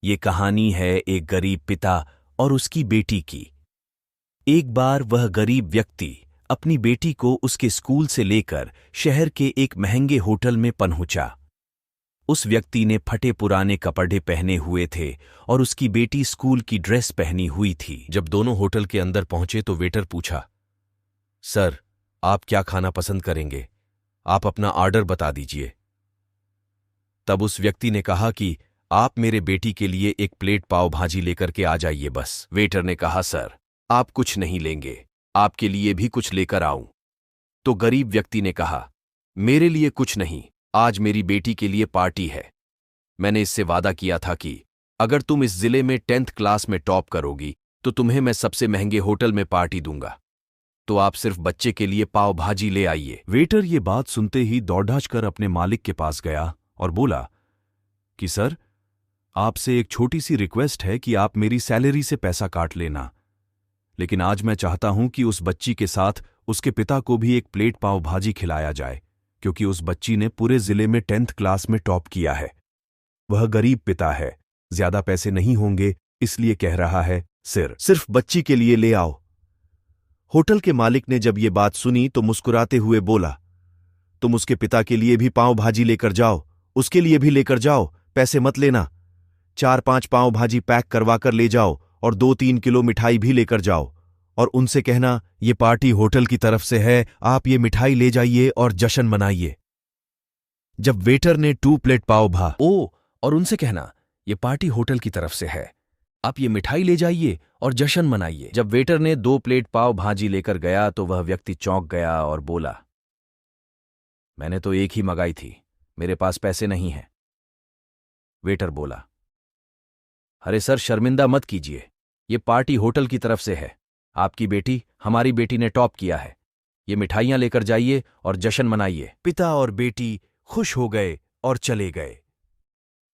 ये कहानी है एक गरीब पिता और उसकी बेटी की। एक बार वह गरीब व्यक्ति अपनी बेटी को उसके स्कूल से लेकर शहर के एक महंगे होटल में पहुंचा। उस व्यक्ति ने फटे पुराने कपड़े पहने हुए थे और उसकी बेटी स्कूल की ड्रेस पहनी हुई थी। जब दोनों होटल के अंदर पहुंचे तो वेटर पूछा, सर, आप क्या खाना पसंद करेंगे? आप अपना ऑर्डर बता दीजिए। तब उस व्यक्ति ने कहा कि आप मेरे बेटी के लिए एक प्लेट पाव भाजी लेकर के आ जाइए बस। वेटर ने कहा, सर, आप कुछ नहीं लेंगे, आपके लिए भी कुछ लेकर आऊं? तो गरीब व्यक्ति ने कहा, मेरे लिए कुछ नहीं, आज मेरी बेटी के लिए पार्टी है। मैंने इससे वादा किया था कि अगर तुम इस जिले में 10th क्लास में टॉप करोगी तो तुम्हें मैं सबसे महंगे होटल में पार्टी दूंगा, तो आप सिर्फ बच्चे के लिए पाव भाजी ले आइए। वेटर ये बात सुनते ही दौड़ाच कर अपने मालिक के पास गया और बोला कि सर, आपसे एक छोटी सी रिक्वेस्ट है कि आप मेरी सैलरी से पैसा काट लेना, लेकिन आज मैं चाहता हूं कि उस बच्ची के साथ उसके पिता को भी एक प्लेट पाव भाजी खिलाया जाए, क्योंकि उस बच्ची ने पूरे जिले में 10th क्लास में टॉप किया है। वह गरीब पिता है, ज्यादा पैसे नहीं होंगे, इसलिए कह रहा है, सिर्फ बच्ची के लिए ले आओ। होटल के मालिक ने जब ये बात सुनी तो मुस्कुराते हुए बोला, तुम उसके पिता के लिए भी पाव भाजी लेकर जाओ, उसके लिए भी लेकर जाओ, पैसे मत लेना। 4-5 पाव भाजी पैक करवा कर ले जाओ और 2-3 किलो मिठाई भी लेकर जाओ, और उनसे कहना ये पार्टी होटल की तरफ से है, आप ये मिठाई ले जाइए और जश्न मनाइए। जब वेटर ने 2 प्लेट पाव और उनसे कहना ये पार्टी होटल की तरफ से है, आप ये मिठाई ले जाइए और जश्न मनाइए। जब वेटर ने 2 प्लेट पाव भाजी लेकर गया तो वह व्यक्ति चौंक गया और बोला, मैंने तो एक ही मंगाई थी, मेरे पास पैसे नहीं हैं। वेटर बोला, अरे सर, शर्मिंदा मत कीजिए, ये पार्टी होटल की तरफ से है, आपकी बेटी, हमारी बेटी ने टॉप किया है, ये मिठाइयां लेकर जाइए और जश्न मनाइए। पिता और बेटी खुश हो गए और चले गए।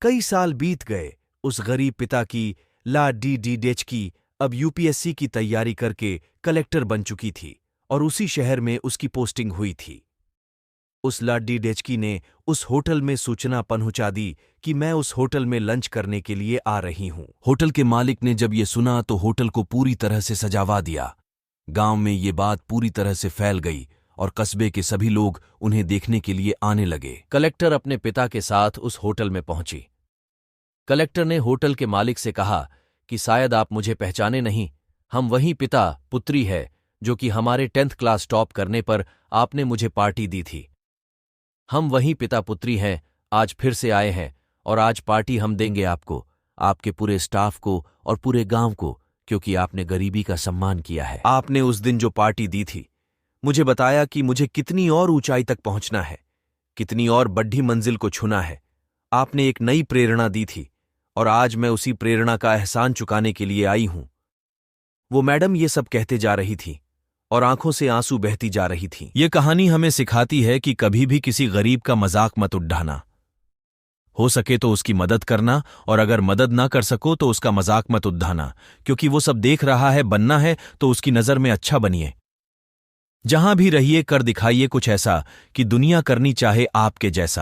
कई साल बीत गए। उस गरीब पिता की लाडी डेचकी अब यूपीएससी की तैयारी करके कलेक्टर बन चुकी थी और उसी शहर में उसकी पोस्टिंग हुई थी। उस लाडी डेचकी ने उस होटल में सूचना पहुंचा दी कि मैं उस होटल में लंच करने के लिए आ रही हूं। होटल के मालिक ने जब ये सुना तो होटल को पूरी तरह से सजावा दिया। गांव में ये बात पूरी तरह से फैल गई और कस्बे के सभी लोग उन्हें देखने के लिए आने लगे। कलेक्टर अपने पिता के साथ उस होटल में पहुंची। कलेक्टर ने होटल के मालिक से कहा कि शायद आप मुझे पहचाने नहीं, हम वही पिता पुत्री है जो कि हमारे 10th क्लास टॉप करने पर आपने मुझे पार्टी दी थी। हम वही पिता पुत्री हैं, आज फिर से आए हैं और आज पार्टी हम देंगे आपको, आपके पूरे स्टाफ को और पूरे गांव को, क्योंकि आपने गरीबी का सम्मान किया है। आपने उस दिन जो पार्टी दी थी, मुझे बताया कि मुझे कितनी और ऊंचाई तक पहुंचना है, कितनी और बड़ी मंजिल को छूना है। आपने एक नई प्रेरणा दी थी और आज मैं उसी प्रेरणा का एहसान चुकाने के लिए आई हूं। वो मैडम ये सब कहते जा रही थी और आंखों से आंसू बहती जा रही थी। ये कहानी हमें सिखाती है कि कभी भी किसी गरीब का मजाक मत उड़ाना। हो सके तो उसकी मदद करना, और अगर मदद ना कर सको तो उसका मजाक मत उड़ाना, क्योंकि वो सब देख रहा है, बनना है तो उसकी नजर में अच्छा बनिए। जहां भी रहिए कर दिखाइए कुछ ऐसा कि दुनिया करनी चाहे आपके जैसा।